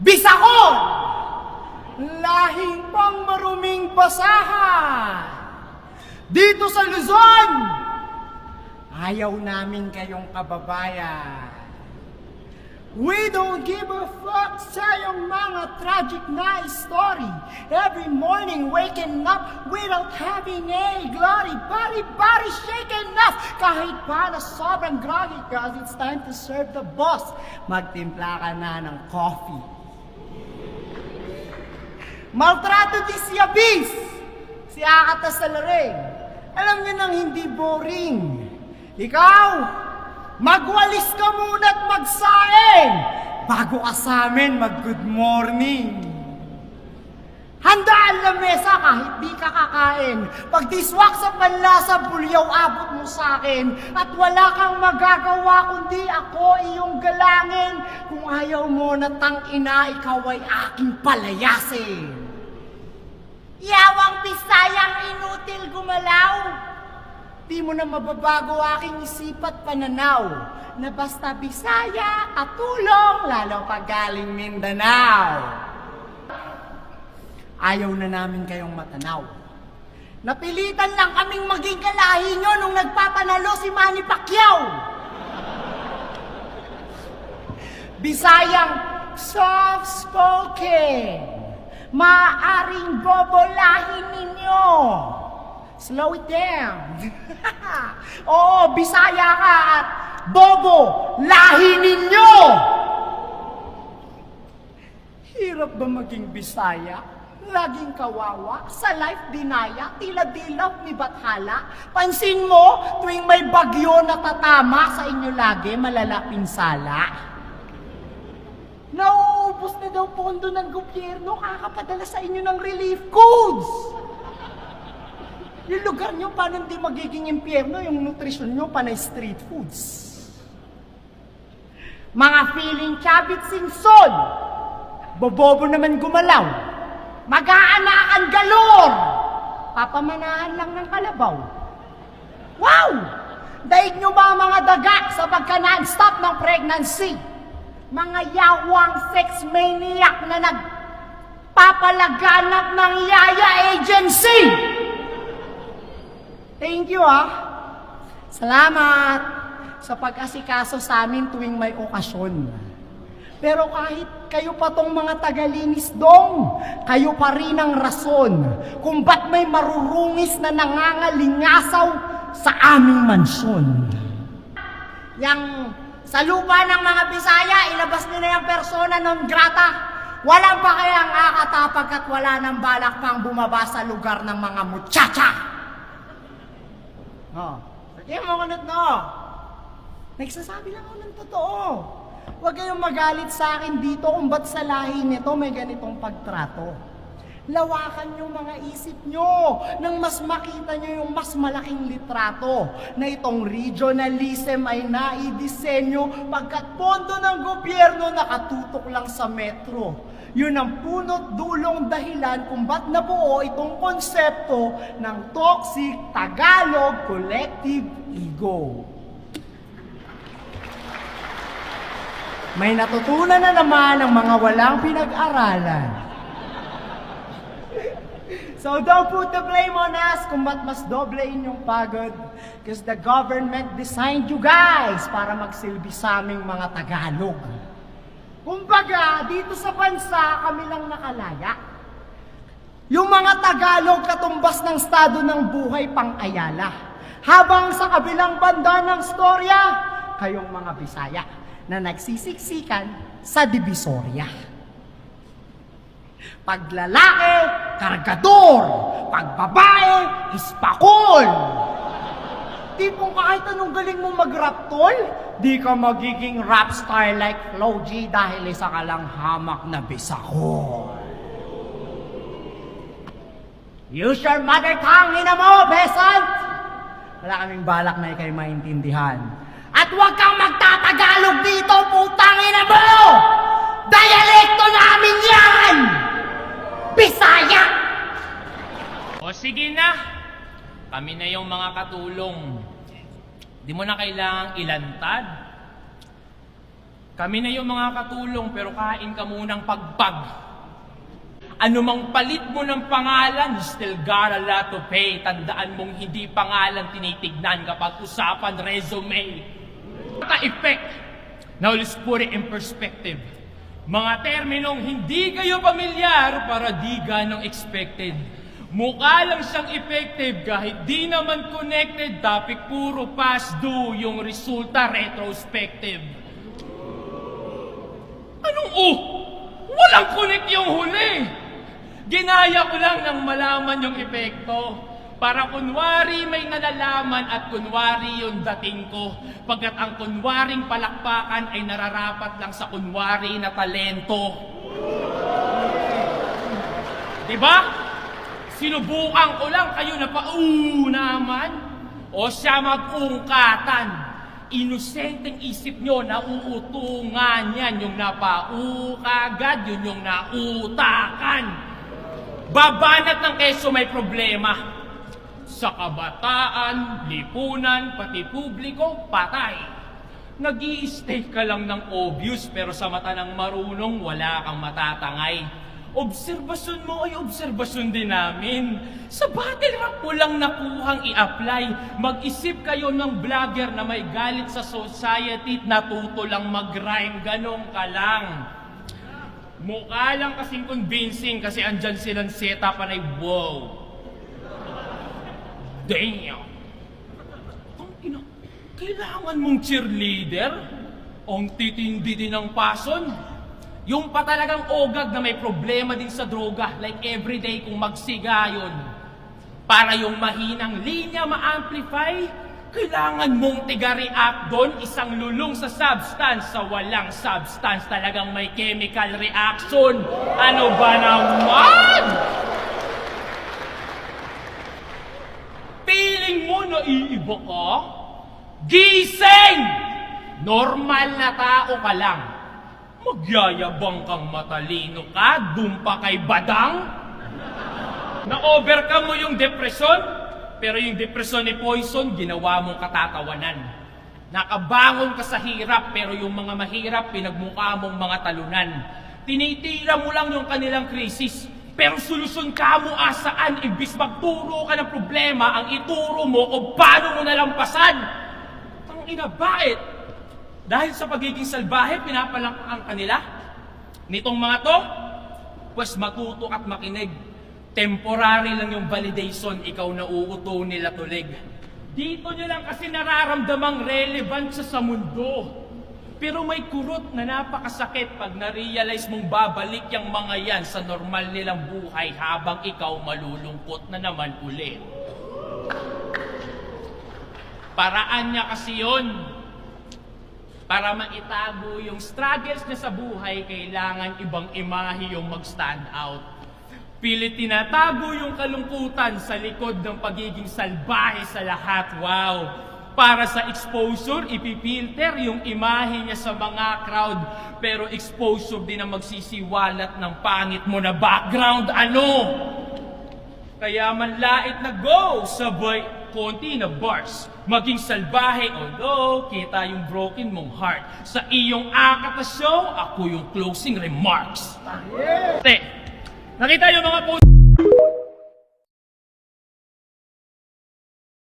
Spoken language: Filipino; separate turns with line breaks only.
Bisakol! Lahing pang maruming basahan. Dito sa Luzon, ayaw namin kayong kababayan. We don't give a fuck sa yung mga tragic na story. Every morning waking up without having a glory. Body shaking up. Kahit pa na sobrang groggy, cause it's time to serve the boss. Magtimpla ka na ng coffee. Maltrato di si Abis, si Akata sa Lareng. Alam niyo nang hindi boring. Ikaw, magwalis ka muna't magsaing bago ka sa amin mag-good morning. Handaan lamesa kahit di ka kakain. Pag diswak sa panlasa, bulyaw abot mo sa akin. At wala kang magagawa kundi ako iyong galangin. Kung ayaw mo na tangina, ikaw ay aking palayasin. Yawang Bisayang inutil gumalaw. Di mo na mababago aking isip at pananaw na basta Bisaya at tulong lalo pag galing Mindanao. Ayaw na namin kayong matanaw. Napilitan lang kaming maging kalahi nyo nung nagpapanalo si Manny Pacquiao. Bisayang soft-spoken, maaring bobolahin ninyo. Slow it down. Oo, Bisaya ka at bobo, lahi ninyo! Hirap ba maging Bisaya? Laging kawawa, sa life dinaya, tila dilap ni Bathala. Pansin mo, tuwing may bagyo na tatama sa inyo lagi, malala pinsala. Nauubos na daw pondo ng gobyerno, kakapadala sa inyo ng relief goods. Yung lugar nyo, paano hindi magiging impyerno yung nutrisyon nyo, panay street foods? Mga feeling chabit singson, bobobo naman gumalaw, mag-aanakan galor, papamanahan lang ng kalabaw. Wow! Daig nyo ba mga daga sa pagka-non-stop ng pregnancy? Mga yawang sex maniac na nagpapalaganap ng yaya agency! Thank you, Salamat sa pag-asikaso sa amin tuwing may okasyon. Pero kahit kayo pa tong mga tagalinis dong, kayo pa rin ang rason kung ba't may marurungis na nangangalingasaw sa aming mansyon. Yang sa lupa ng mga Bisaya, ilabas nyo na yung persona non grata. Walang pa kayang akatapag at wala nang balak pang bumaba sa lugar ng mga muchacha. Sige mo kunot no. Nagsasabi lang ako ng totoo. Huwag kayong magalit sa akin dito kung ba't sa lahi nito may ganitong pagtrato. Lawakan yung mga isip nyo nang mas makita nyo yung mas malaking litrato na itong regionalism ay naidisenyo pagkat pondo ng gobyerno nakatutok lang sa metro. Yun ang punot dulong dahilan kung ba't nabuo itong konsepto ng toxic Tagalog collective ego. May natutunan na naman ang mga walang pinag-aralan. So don't put the blame on us kung ba't mas doble inyong pagod. Because the government designed you guys para magsilbi sa aming mga Tagalog. Kumbaga, dito sa bansa, kami lang nakalaya. Yung mga Tagalog katumbas ng estado ng buhay pang-Ayala. Habang sa kabilang banda ng storya, kayong mga Bisaya na nagsisiksikan sa Divisoria. Pag lalaki, kargador. Pag babae, hispakol. Tipong kahit anong galing mo mag-rap, tol, di ka magiging rap star like Flo G dahil isa ka lang hamak na Bisakol. Use your mother tongue, ina mo, besant! Wala kaming balak na ikay maintindihan. At huwag kang magtatagalog dito, putang ina mo! Dialekto namin yan! Bisaya!
O sige na! Kami na yung mga katulong. Di mo na kailangang ilantad. Kami na yung mga katulong pero kain ka munang pagpag. Ano mang palit mo ng pangalan, you still got a lot to pay. Tandaan mong hindi pangalan tinitignan kapag usapan resume. Ka-effect. Now let's put it in perspective. Mga terminong hindi kayo pamilyar para di ganong expected. Mukha lang siyang effective kahit di naman connected. Topic puro past due, yung resulta retrospective. Anong walang connect yung huli. Ginaya ko lang nang malaman yung epekto. Para kunwari may nalalaman at kunwari yung dating ko. Pagkat ang kunwaring palakpakan ay nararapat lang sa kunwari na talento. Diba? Sinubukan ko lang kayo na naman. O siya mag-ungkatan. Inosenteng isip nyo, nauutungan yan. Yung kagad, yun yung nautakan. Babanat ng keso may problema. Sa kabataan, lipunan, pati publiko, patay. Nag-i-stay ka lang ng obvious pero sa mata ng marunong wala kang matatangay. Obserbasyon mo ay obserbasyon din namin. Sa battle rap mo lang nakuhang i-apply. Mag-isip kayo ng vlogger na may galit sa society at natuto lang mag-rhyme. Ganong ka lang. Mukha lang kasing convincing kasi andyan silang setupan ay wow. Damn! Kailangan mong cheerleader? Ang titindi din ng pason? Yung pa talagang ogag na may problema din sa droga, like everyday kung magsigayon. Para yung mahinang linya ma-amplify, kailangan mong tiga-react doon, isang lulong sa substance, sa walang substance talagang may chemical reaction. Ano ba naman? Feeling mo naiiba ka? Gising! Normal na tao ka lang. Magyayabang kang matalino ka, dumpa kay badang? Na-overcome mo yung depresyon? Pero yung depresyon ni Poison, ginawa mong katatawanan. Nakabangon ka sa hirap, pero yung mga mahirap, pinagmukha mong mga talunan. Tinitira mo lang yung kanilang krisis, pero solusyon ka mo asaan, ibis magturo ka ng problema, ang ituro mo kung paano mo nalampasan. Ang inabait, dahil sa pagiging salbahe, pinapalakpakan kanila. Nitong mga to, pues matuto at makinig. Temporary lang yung validation, ikaw na uuto nila tulig. Dito nyo lang kasi nararamdamang relevant sa mundo. Pero may kurot na napakasakit pag na-realize mong babalik yung mga yan sa normal nilang buhay habang ikaw malulungkot na naman ulit. Paraan niya kasi yun. Para maitago yung struggles niya sa buhay, kailangan ibang imahe yung mag-stand out. Pilit tinatago yung kalungkutan sa likod ng pagiging salbahe sa lahat. Wow! Para sa exposure, ipipilter yung imahe niya sa mga crowd. Pero exposure din ang magsisiwalat ng pangit mo na background. Ano? Kaya manlait na go, sabay konti na bars. Maging salbahe, although kita yung broken mong heart. Sa iyong akat na show, ako yung closing remarks. Te, nakita yung mga post...